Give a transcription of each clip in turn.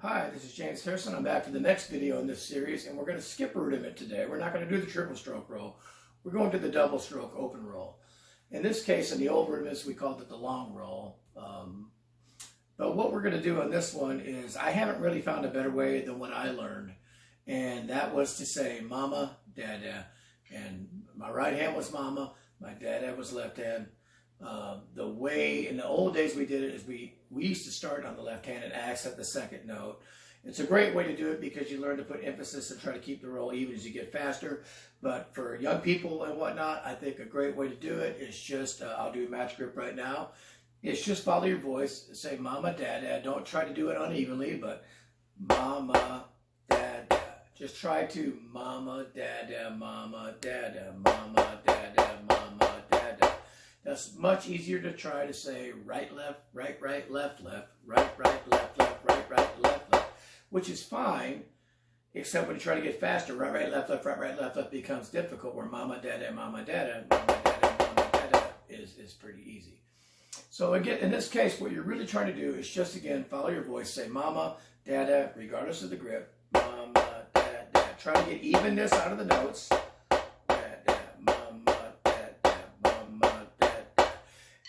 Hi, this is James Harrison. I'm back for the next video in this series, and we're going to skip a rudiment today. We're not going to do the triple stroke roll. We're going to the double stroke open roll. In this case, in the old rudiments, we called it the long roll. But what we're going to do on this one is, I haven't really found a better way than what I learned, and that was to say mama, dada, and my right hand was mama, my dada was left hand. The way in the old days we did it is we used to start on the left hand and accent the second note. It's a great way to do it because you learn to put emphasis and try to keep the roll even as you get faster. But for young people and whatnot, I think a great way to do it is just, I'll do a match grip right now. It's just follow your voice, say mama, dada. Don't try to do it unevenly, but mama, dada. Just try to mama, dada, mama, dada, mama, dada, mama, dada. That's much easier to try to say right, left, right, left, left, right, left, left, right, left, left, which is fine, except when you try to get faster, right, left, right, left becomes difficult, where mama, dada, mama, dada, mama, dada, mama, dada is pretty easy. So again, in this case, what you're really trying to do is just, again, follow your voice, say mama, dada, regardless of the grip, mama, dada. Try to get evenness out of the notes.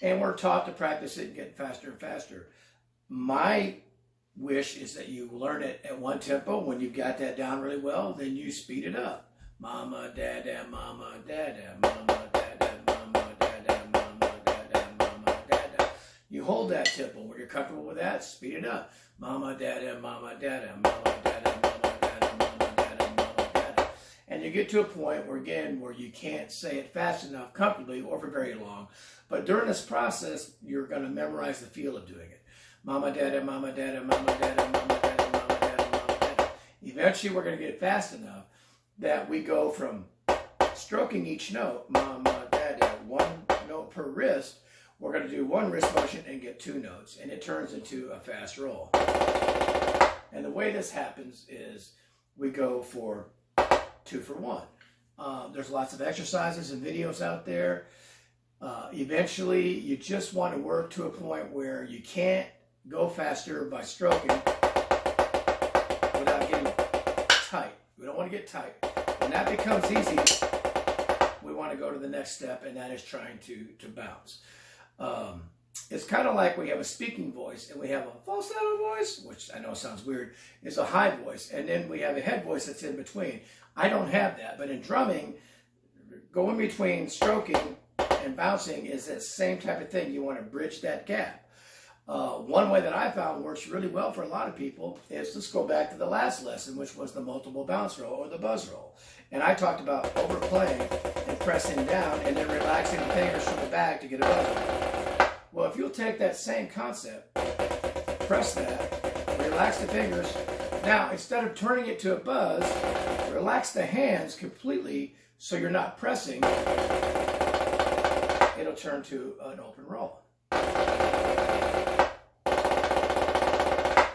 And we're taught to practice it and get faster and faster. My wish is that you learn it at one tempo. When you've got that down really well, then you speed it up. Mama, dada, mama, dada, mama, dada, mama, dada, mama, dada, mama, dada. You hold that tempo. When you're comfortable with that, speed it up. Mama, dada, mama, dada, mama, dada, mama, dada, mama, dada, mama, dada. And you get to a point where, again, where you can't say it fast enough comfortably or for very long. But during this process, you're going to memorize the feel of doing it. Mama, dada, mama, dada, mama, dada, mama, dada, mama, dada, mama, dada. Eventually, we're going to get fast enough that we go from stroking each note, mama, dada, one note per wrist. We're going to do one wrist motion and get two notes, and it turns into a fast roll. And the way this happens is we go for 2 for 1. There's lots of exercises and videos out there. Eventually, you just want to work to a point where you can't go faster by stroking without getting tight. We don't want to get tight. When that becomes easy, we want to go to the next step, and that is trying to bounce. It's kind of like we have a speaking voice, and we have a falsetto voice, which I know sounds weird. It's a high voice, and then we have a head voice that's in between. I don't have that, but in drumming, going between stroking and bouncing is that same type of thing. You want to bridge that gap. One way that I found works really well for a lot of people is, let's go back to the last lesson, which was the multiple bounce roll or the buzz roll. And I talked about overplaying and pressing down and then relaxing the fingers from the back to get a buzz roll. Well, if you'll take that same concept, press that, relax the fingers. Now, instead of turning it to a buzz, relax the hands completely so you're not pressing. It'll turn to an open roll.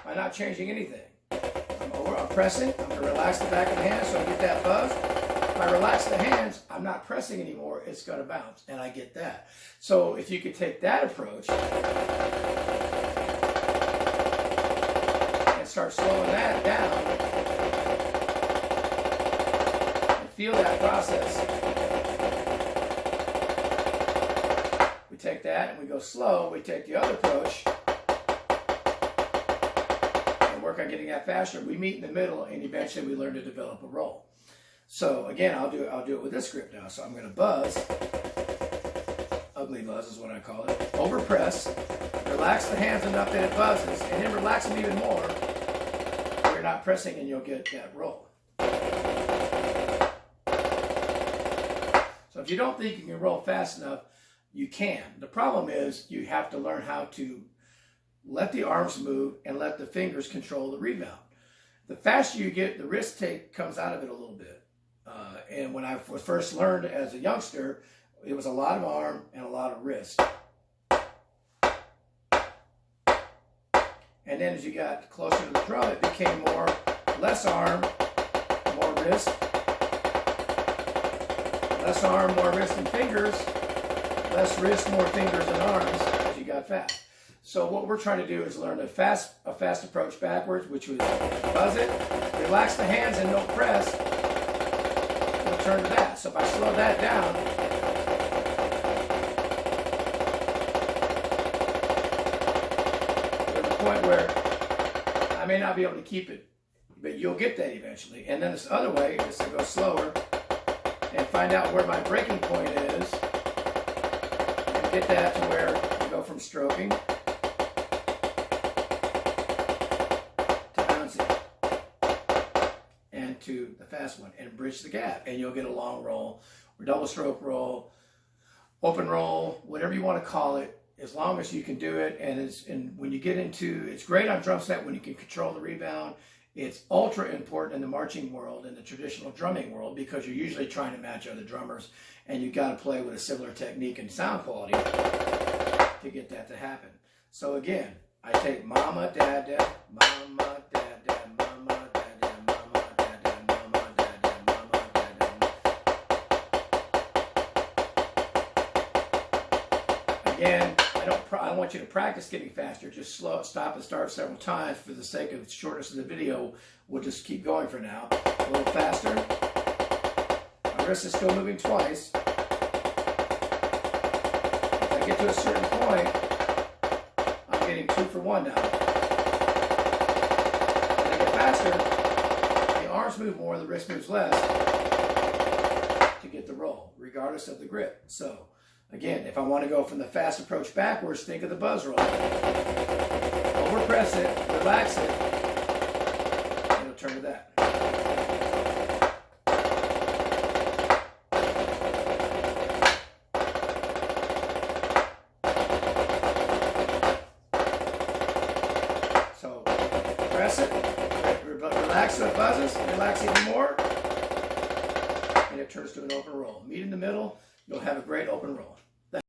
I'm not changing anything. I'm pressing. I'm going to relax the back of the hand so I get that buzz. If I relax the hands, I'm not pressing anymore. It's going to bounce, and I get that. So if you could take that approach and start slowing that down and feel that process. We take that and we go slow. We take the other approach and work on getting that faster. We meet in the middle, and eventually we learn to develop a roll. So again, I'll do it with this grip now. So I'm going to buzz. Ugly buzz is what I call it. Over press. Relax the hands enough that it buzzes, and then relax them even more. You're not pressing, and you'll get that roll. So if you don't think you can roll fast enough, you can. The problem is you have to learn how to let the arms move and let the fingers control the rebound. The faster you get, the wrist take comes out of it a little bit. And when I first learned as a youngster, it was a lot of arm and a lot of wrist. And then as you got closer to the drum, it became less arm, more wrist. Less arm, more wrist and fingers. Less wrist, more fingers and arms as you got fast. So what we're trying to do is learn a fast approach backwards, which was buzz it, relax the hands and no press, and turn to that. So if I slow that down, there's a point where I may not be able to keep it, but you'll get that eventually. And then this other way is to go slower and find out where my breaking point is and get that to where you go from stroking to bouncing and to the fast one and bridge the gap, and you'll get a long roll or double stroke roll, open roll, whatever you want to call it, as long as you can do it. And when you get into, it's great on drum set when you can control the rebound. It's ultra important in the marching world, in the traditional drumming world, because you're usually trying to match other drummers, and you've got to play with a similar technique and sound quality to get that to happen. So again, I take mama, dad, dad, mama, dad, dad, mama, dad, dad, mama, dad, dad, mama, dad, dad, mama, dad, dad. Again, I want you to practice getting faster. Just stop and start several times for the sake of the shortness of the video. We'll just keep going for now. A little faster. My wrist is still moving twice. If I get to a certain point, I'm getting 2 for 1 now. When I get faster, the arms move more, the wrist moves less to get the roll, regardless of the grip. So, again, if I want to go from the fast approach backwards, think of the buzz roll. Overpress it, relax it, and it'll turn to that. So, press it, relax so it buzzes, relax even more, and it turns to an open roll. Meet in the middle, you'll have a great open roll.